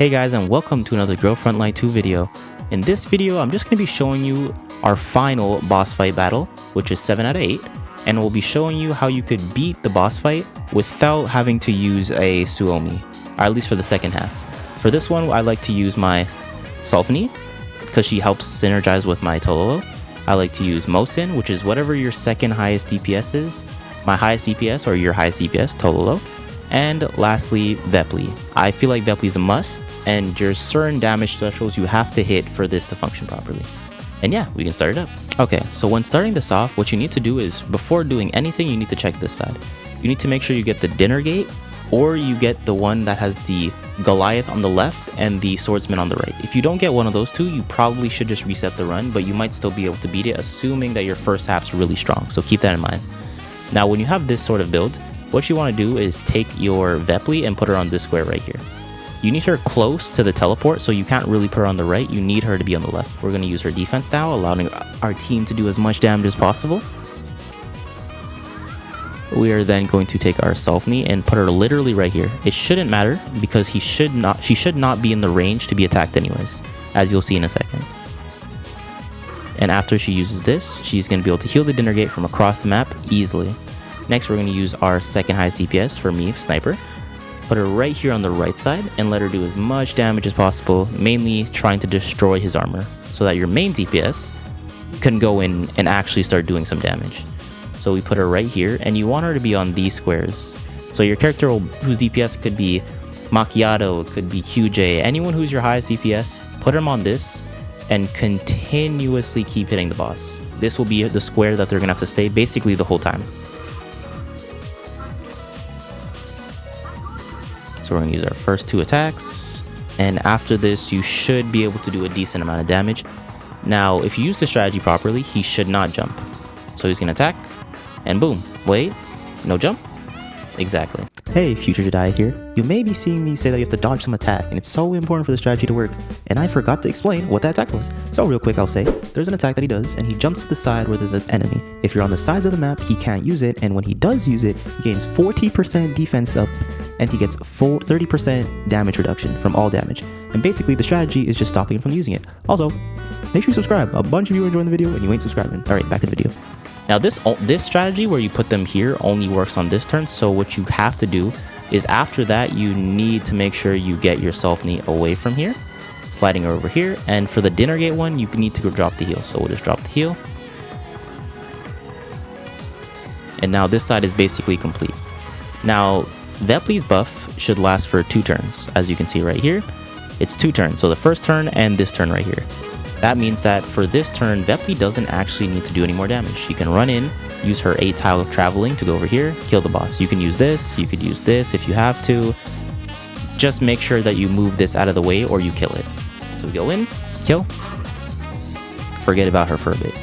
Hey guys, and welcome to another Frontline 2 video. In this video, I'm just going to be showing you our final boss fight battle, which is 7 out of 8, and we'll be showing you how you could beat the boss fight without having to use a SUOMI, or at least for the second half. For this one, I like to use my SUOMI, because she helps synergize with my Tololo. I like to use Mosin, which is whatever your second highest DPS is, my highest DPS or your highest DPS, Tololo. And lastly, Vepli. I feel like Vepli is a must, and there's certain damage thresholds you have to hit for this to function properly. And yeah, we can start it up. Okay, so when starting this off, what you need to do is, before doing anything, you need to check this side. You need to make sure you get the dinner gate, or you get the one that has the Goliath on the left and the swordsman on the right. If you don't get one of those two, you probably should just reset the run, but you might still be able to beat it, assuming that your first half's really strong. So keep that in mind. Now, when you have this sort of build, what you want to do is take your Vepli and put her on this square right here. You need her close to the teleport, so you can't really put her on the right. You need her to be on the left. We're going to use her defense now, allowing our team to do as much damage as possible. We are then going to take our SUOMI and put her literally right here. It shouldn't matter because she should not be in the range to be attacked anyways, as you'll see in a second. And after she uses this, she's going to be able to heal the dinner gate from across the map easily. Next, we're going to use our second highest DPS for me, Sniper. Put her right here on the right side and let her do as much damage as possible, mainly trying to destroy his armor, so that your main DPS can go in and actually start doing some damage. So we put her right here, and you want her to be on these squares. So your character whose DPS could be Macchiato, could be QJ, anyone who's your highest DPS, put him on this and continuously keep hitting the boss. This will be the square that they're going to have to stay basically the whole time. So we're going to use our first two attacks, and after this you should be able to do a decent amount of damage. Now if you use the strategy properly, he should not jump. So he's going to attack, and boom, wait, no jump? Exactly. Hey, Future Jedi here. You may be seeing me say that you have to dodge some attack, and it's so important for the strategy to work, and I forgot to explain what that attack was. So real quick, I'll say, there's an attack that he does, and he jumps to the side where there's an enemy. If you're on the sides of the map, he can't use it, and when he does use it, he gains 40% defense up, and he gets 30% damage reduction from all damage. And basically, the strategy is just stopping him from using it. Also, make sure you subscribe. A bunch of you are enjoying the video, and you ain't subscribing. Alright, back to the video. Now this strategy where you put them here only works on this turn, so what you have to do is after that you need to make sure you get your SUOMI away from here, sliding her over here, and for the dinner gate one you need to go drop the heal, so we'll just drop the heal. And now this side is basically complete. Now Vepli's buff should last for 2 turns, as you can see right here. It's 2 turns, so the first turn and this turn right here. That means that for this turn, Vepli doesn't actually need to do any more damage. She can run in, use her 8 tile of traveling to go over here, kill the boss. You can use this, you could use this if you have to. Just make sure that you move this out of the way or you kill it. So we go in, kill. Forget about her for a bit.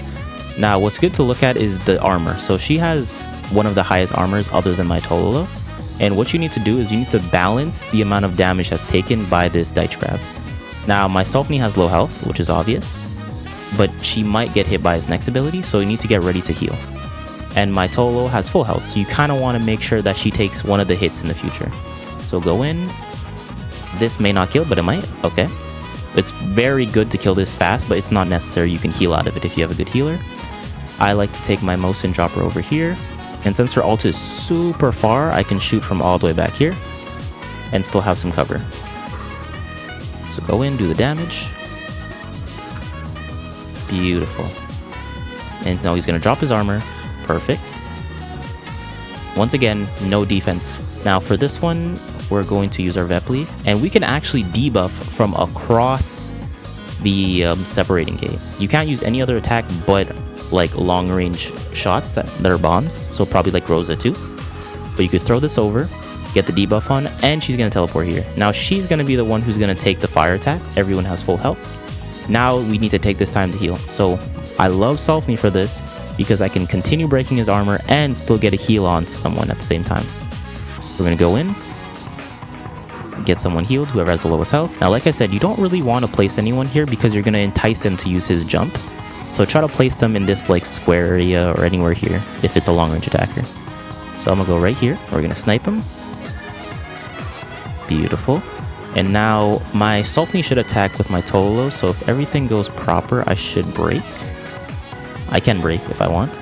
Now what's good to look at is the armor. So she has one of the highest armors other than my Tololo. And what you need to do is you need to balance the amount of damage that's taken by this Deitch grab. Now, my SUOMI has low health, which is obvious, but she might get hit by his next ability, so you need to get ready to heal. And my Tololo has full health, so you kind of want to make sure that she takes one of the hits in the future. So go in. This may not kill, but it might. Okay. It's very good to kill this fast, but it's not necessary. You can heal out of it if you have a good healer. I like to take my Mosin dropper over here, and since her ult is super far, I can shoot from all the way back here and still have some cover. So go in, do the damage. Beautiful. And now he's going to drop his armor. Perfect. Once again, no defense. Now for this one, we're going to use our Vepli, and we can actually debuff from across the separating gate. You can't use any other attack but like long range shots that are bombs, so probably like Rosa too. But you could throw this over, get the debuff on, and she's going to teleport here. Now she's going to be the one who's going to take the fire attack. Everyone has full health. Now we need to take this time to heal. So I love SUOMI for this because I can continue breaking his armor and still get a heal on to someone at the same time. We're going to go in, get someone healed, whoever has the lowest health. Now like I said, you don't really want to place anyone here because you're going to entice him to use his jump. So try to place them in this like square area or anywhere here if it's a long range attacker. So I'm going to go right here. We're going to snipe him. Beautiful. And now my Sulfni should attack with my Tolo, so if everything goes proper, I should break. I can break if I want.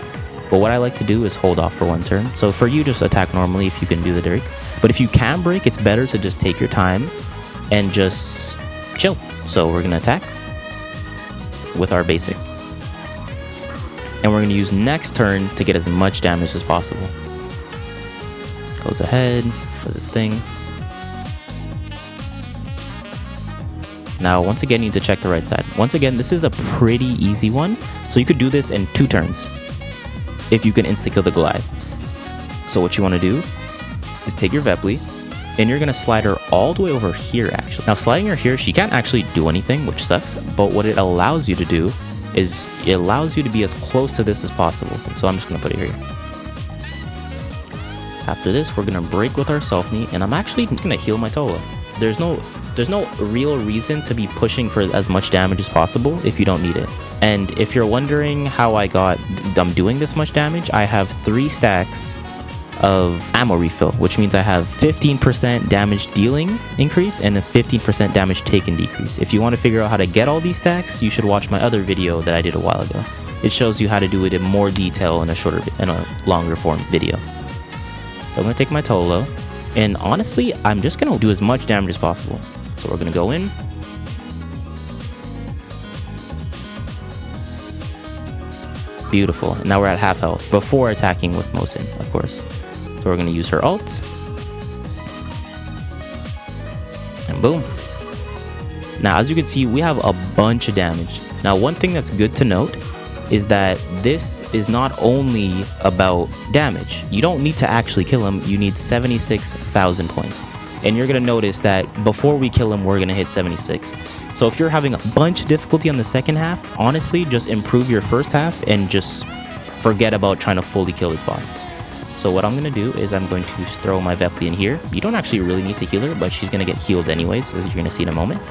But what I like to do is hold off for one turn. So for you, just attack normally if you can do the break. But if you can break, it's better to just take your time and just chill. So we're going to attack with our basic. And we're going to use next turn to get as much damage as possible. Goes ahead, does this thing. Now, once again, you need to check the right side. Once again, this is a pretty easy one. So you could do this in 2 turns if you can insta-kill the Goliath. So what you want to do is take your Vepli, and you're going to slide her all the way over here, actually. Now, sliding her here, she can't actually do anything, which sucks. But what it allows you to do is it allows you to be as close to this as possible. So I'm just going to put it here. After this, we're going to break with our Sulfni, and I'm actually going to heal my Tola. There's no real reason to be pushing for as much damage as possible if you don't need it. And if you're wondering how I'm doing this much damage, I have 3 stacks of ammo refill, which means I have 15% damage dealing increase and a 15% damage taken decrease. If you want to figure out how to get all these stacks, you should watch my other video that I did a while ago. It shows you how to do it in more detail in a longer form video. So I'm going to take my Tolo, and honestly, I'm just going to do as much damage as possible. So we're going to go in. Beautiful. And now we're at half health before attacking with Mosin, of course. So we're going to use her ult. And boom. Now, as you can see, we have a bunch of damage. Now, one thing that's good to note is that this is not only about damage. You don't need to actually kill him. You need 76,000 points. And you're going to notice that before we kill him, we're going to hit 76. So if you're having a bunch of difficulty on the second half, honestly, just improve your first half and just forget about trying to fully kill this boss. So what I'm going to do is I'm going to throw my Vepli in here. You don't actually really need to heal her, but she's going to get healed anyways, as you're going to see in a moment.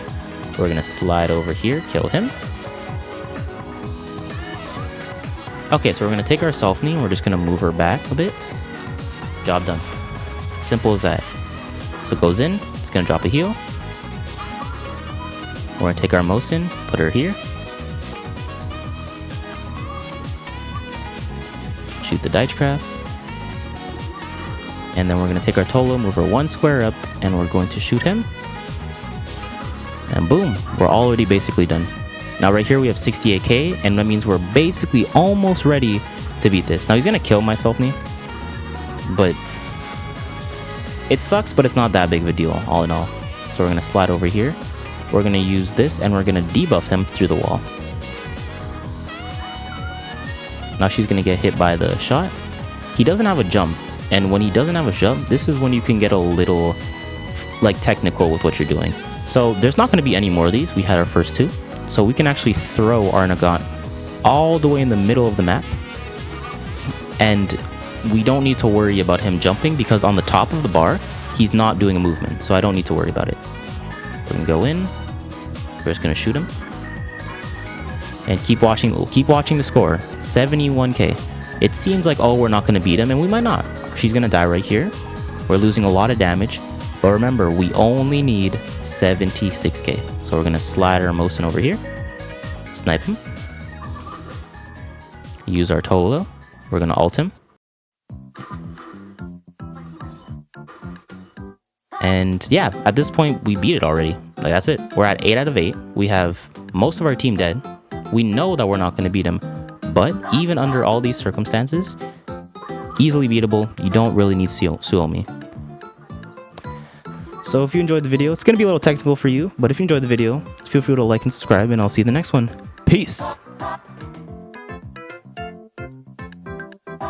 We're going to slide over here, kill him. Okay, so we're going to take our Sulfni and we're just going to move her back a bit. Job done. Simple as that. So it goes in, it's going to drop a heal. We're going to take our Mosin, put her here. Shoot the Deichcraft. And then we're going to take our Tolo, move her 1 square up, and we're going to shoot him. And boom, we're already basically done. Now right here we have 68k, and that means we're basically almost ready to beat this. Now he's going to kill my Sulfni, but it sucks, but it's not that big of a deal, all in all. So we're going to slide over here. We're going to use this, and we're going to debuff him through the wall. Now she's going to get hit by the shot. He doesn't have a jump, and when he doesn't have a jump, this is when you can get a little like technical with what you're doing. So there's not going to be any more of these. We had our first 2. So we can actually throw our Nagat all the way in the middle of the map. And we don't need to worry about him jumping because on the top of the bar, he's not doing a movement. So I don't need to worry about it. We're going to go in. We're just going to shoot him. And keep watching the score. 71k. It seems like, oh, we're not going to beat him, and we might not. She's going to die right here. We're losing a lot of damage. But remember, we only need 76k. So we're going to slide our Mosin over here. Snipe him. Use our Tolo. We're going to ult him. And yeah, at this point, we beat it already. Like, that's it. We're at 8 out of 8. We have most of our team dead. We know that we're not going to beat him. But even under all these circumstances, easily beatable. You don't really need SUOMI. So if you enjoyed the video, it's going to be a little technical for you. But if you enjoyed the video, feel free to like and subscribe. And I'll see you in the next one. Peace.